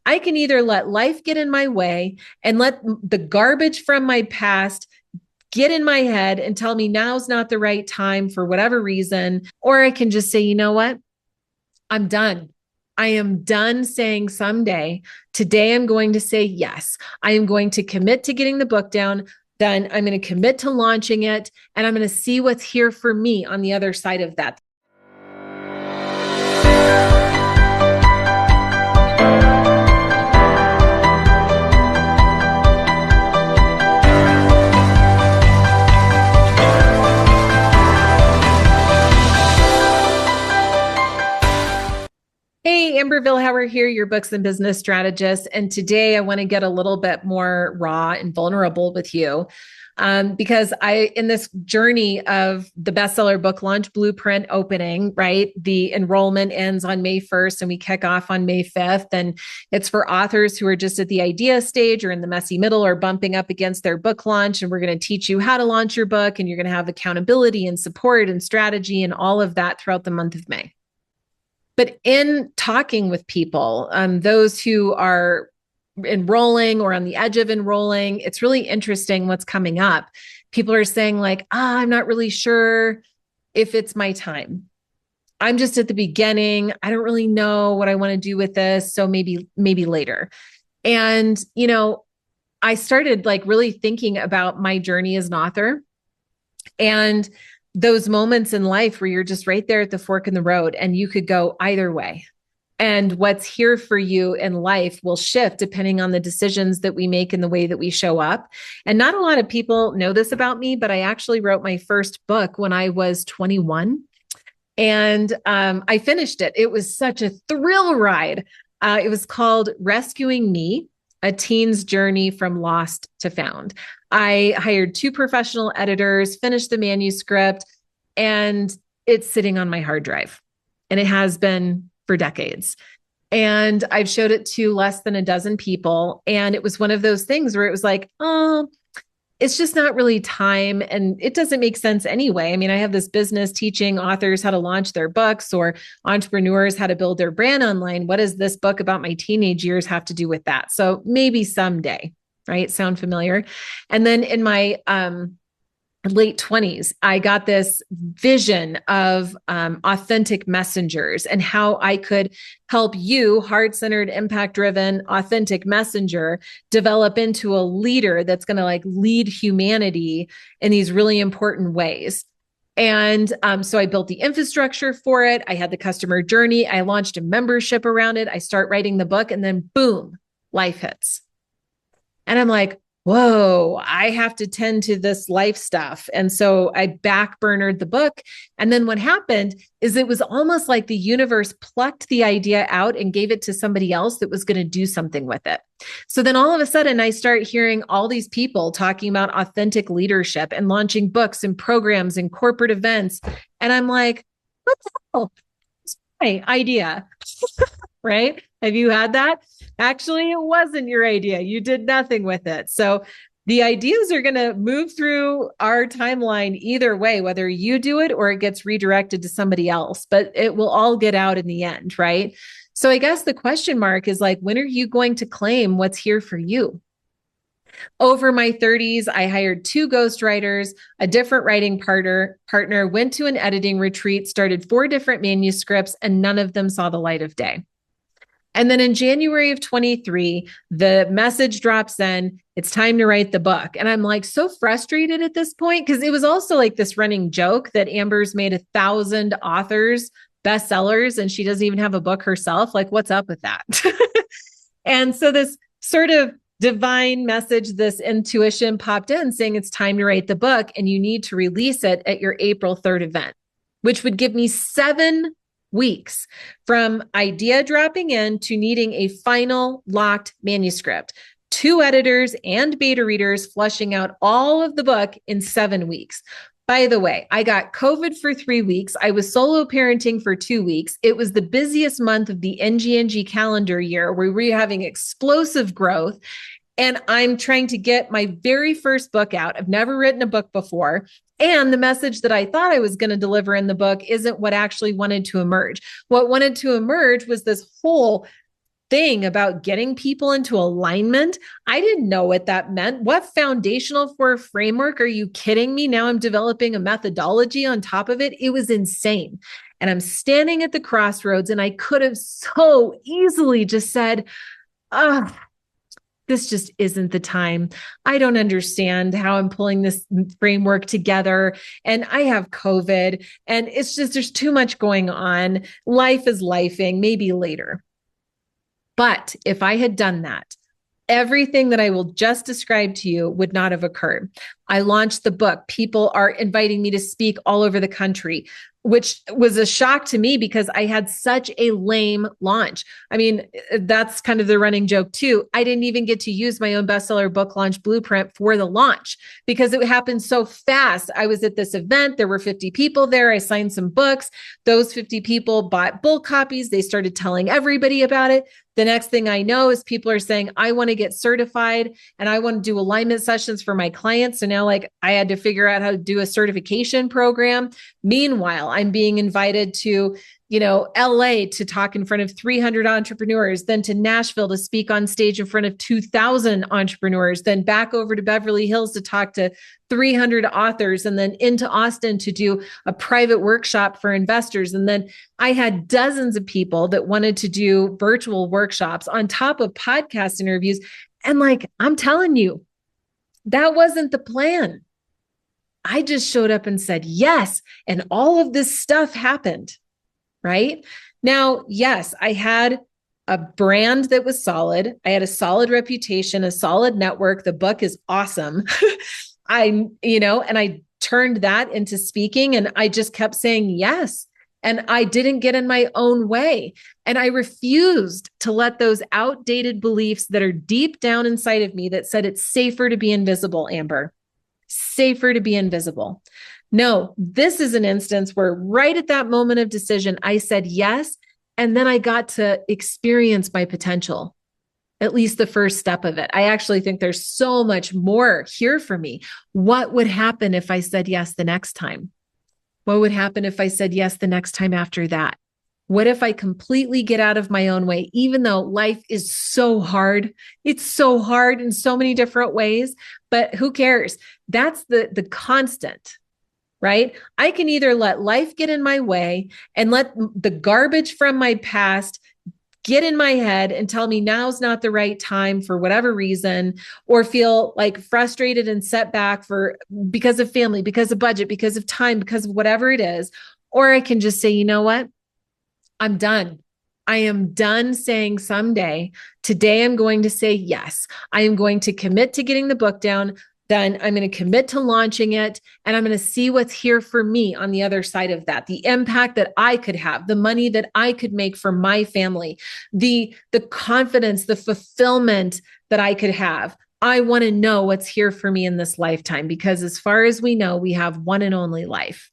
I can either let life get in my way and let the garbage from my past get in my head and tell me now's not the right time for whatever reason, or I can just say, you know what? I'm done. I am done saying someday. Today, I'm going to say yes. I am going to commit to getting the book down. Then I'm going to commit to launching it, and I'm going to see what's here for me on the other side of that. Hey, Amber Vilhauer here, your books and business strategist. And today I want to get a little bit more raw and vulnerable with you because in this journey of the bestseller book launch blueprint opening, right? The enrollment ends on May 1st and we kick off on May 5th. And it's for authors who are just at the idea stage or in the messy middle or bumping up against their book launch. And we're going to teach you how to launch your book, and you're going to have accountability and support and strategy and all of that throughout the month of May. But in talking with people, those who are enrolling or on the edge of enrolling, it's really interesting what's coming up. People are saying like, I'm not really sure if it's my time. I'm just at the beginning. I don't really know what I want to do with this. So maybe later. And, I started like really thinking about my journey as an author and those moments in life where you're just right there at the fork in the road and you could go either way. And what's here for you in life will shift depending on the decisions that we make and the way that we show up. And not a lot of people know this about me, but I actually wrote my first book when I was 21. And I finished it. It was such a thrill ride. It was called Rescuing Me, A Teen's Journey from Lost to Found. I hired 2 professional editors, finished the manuscript, and it's sitting on my hard drive. And it has been for decades. And I've showed it to less than a dozen people. And it was one of those things where it was like, oh, it's just not really time. And it doesn't make sense anyway. I mean, I have this business teaching authors how to launch their books or entrepreneurs how to build their brand online. What does this book about my teenage years have to do with that? So maybe someday, right? Sound familiar? And then in my late 20s, I got this vision of authentic messengers and how I could help you, heart-centered, impact-driven, authentic messenger, develop into a leader that's going to like lead humanity in these really important ways. And so I built the infrastructure for it. I had the customer journey. I launched a membership around it. I start writing the book, and then boom, life hits. And I'm like, whoa, I have to tend to this life stuff. And so I backburnered the book. And then what happened is it was almost like the universe plucked the idea out and gave it to somebody else that was going to do something with it. So then all of a sudden I start hearing all these people talking about authentic leadership and launching books and programs and corporate events. And I'm like, what the hell? It's my idea. Right? Have you had that? Actually, it wasn't your idea. You did nothing with it. So the ideas are going to move through our timeline either way, whether you do it or it gets redirected to somebody else, but it will all get out in the end, right? So I guess the question mark is like, when are you going to claim what's here for you? Over my 30s, I hired 2 ghostwriters, a different writing partner, went to an editing retreat, started 4 different manuscripts, and none of them saw the light of day. And then in January of 23, the message drops in, it's time to write the book. And I'm like so frustrated at this point because it was also like this running joke that Amber's made 1,000 authors bestsellers and she doesn't even have a book herself. Like, what's up with that? And so this sort of divine message, this intuition popped in saying it's time to write the book and you need to release it at your April 3rd event, which would give me 7 weeks from idea dropping in to needing a final locked manuscript, 2 editors and beta readers flushing out all of the book in 7 weeks. By the way, I got COVID for 3 weeks. I was solo parenting for 2 weeks. It was the busiest month of the NGNG calendar year where we were having explosive growth. And I'm trying to get my very first book out. I've never written a book before. And the message that I thought I was going to deliver in the book isn't what actually wanted to emerge. What wanted to emerge was this whole thing about getting people into alignment. I didn't know what that meant. What foundational for a framework? Are you kidding me? Now I'm developing a methodology on top of it. It was insane. And I'm standing at the crossroads, and I could have so easily just said, oh, this just isn't the time. I don't understand how I'm pulling this framework together. And I have COVID, and it's just, there's too much going on. Life is lifing, maybe later. But if I had done that, everything that I will just describe to you would not have occurred. I launched the book. People are inviting me to speak all over the country, which was a shock to me because I had such a lame launch. I mean, that's kind of the running joke too. I didn't even get to use my own bestseller book launch blueprint for the launch because it happened so fast. I was at this event. There were 50 people there. I signed some books. Those 50 people bought bulk copies. They started telling everybody about it. The next thing I know is people are saying, I want to get certified and I want to do alignment sessions for my clients. So now like I had to figure out how to do a certification program. Meanwhile, I'm being invited to, LA to talk in front of 300 entrepreneurs, then to Nashville to speak on stage in front of 2,000 entrepreneurs, then back over to Beverly Hills to talk to 300 authors, and then into Austin to do a private workshop for investors. And then I had dozens of people that wanted to do virtual workshops on top of podcast interviews. And like, I'm telling you, that wasn't the plan. I just showed up and said yes. And all of this stuff happened. Right now, yes, I had a brand that was solid. I had a solid reputation, a solid network. The book is awesome. And I turned that into speaking, and I just kept saying yes. And I didn't get in my own way. And I refused to let those outdated beliefs that are deep down inside of me that said it's safer to be invisible, Amber, safer to be invisible. No, this is an instance where right at that moment of decision, I said yes. And then I got to experience my potential, at least the first step of it. I actually think there's so much more here for me. What would happen if I said yes the next time? What would happen if I said yes the next time after that? What if I completely get out of my own way, even though life is so hard? It's so hard in so many different ways, but who cares? That's the constant. Right? I can either let life get in my way and let the garbage from my past get in my head and tell me now's not the right time for whatever reason, or feel like frustrated and set back because of family, because of budget, because of time, because of whatever it is. Or I can just say, you know what? I'm done. I am done saying someday. Today, I'm going to say yes. I am going to commit to getting the book down. Then I'm going to commit to launching it, and I'm going to see what's here for me on the other side of that, the impact that I could have, the money that I could make for my family, the confidence, the fulfillment that I could have. I want to know what's here for me in this lifetime, because as far as we know, we have one and only life.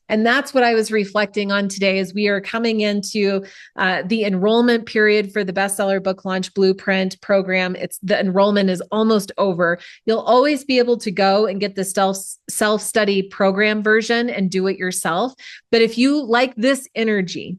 And that's what I was reflecting on today as we are coming into the enrollment period for the Bestseller Book Launch Blueprint program. The enrollment is almost over. You'll always be able to go and get the self-study program version and do it yourself. But if you like this energy,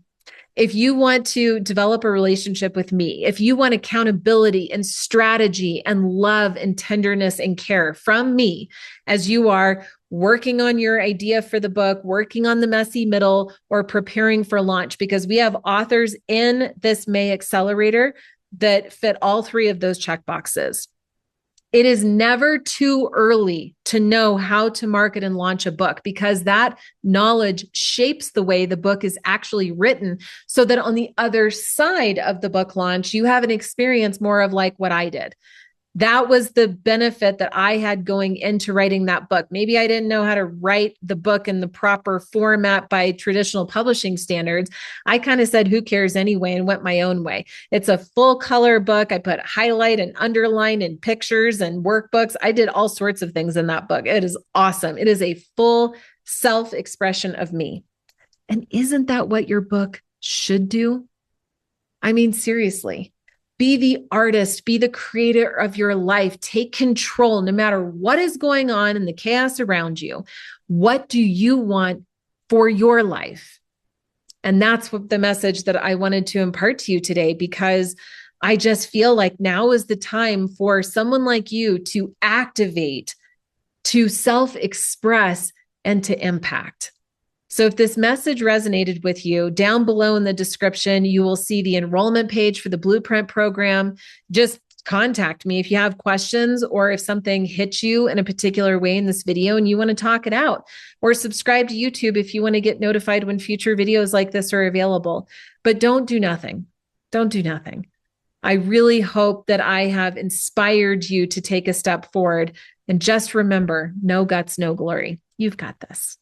if you want to develop a relationship with me, if you want accountability and strategy and love and tenderness and care from me as you are working on your idea for the book, working on the messy middle, or preparing for launch, because we have authors in this May Accelerator that fit all three of those checkboxes. It is never too early to know how to market and launch a book, because that knowledge shapes the way the book is actually written, so that on the other side of the book launch, you have an experience more of like what I did. That was the benefit that I had going into writing that book. Maybe I didn't know how to write the book in the proper format by traditional publishing standards. I kind of said, who cares anyway, and went my own way. It's a full color book. I put highlight and underline and pictures and workbooks. I did all sorts of things in that book. It is awesome. It is a full self-expression of me. And isn't that what your book should do? I mean, seriously. Be the artist, be the creator of your life. Take control no matter what is going on in the chaos around you. What do you want for your life? And that's what the message that I wanted to impart to you today, because I just feel like now is the time for someone like you to activate, to self-express, and to impact. So if this message resonated with you, down below in the description, you will see the enrollment page for the Blueprint program. Just contact me if you have questions, or if something hits you in a particular way in this video and you want to talk it out, or subscribe to YouTube if you want to get notified when future videos like this are available. But don't do nothing. Don't do nothing. I really hope that I have inspired you to take a step forward. And just remember, no guts, no glory. You've got this.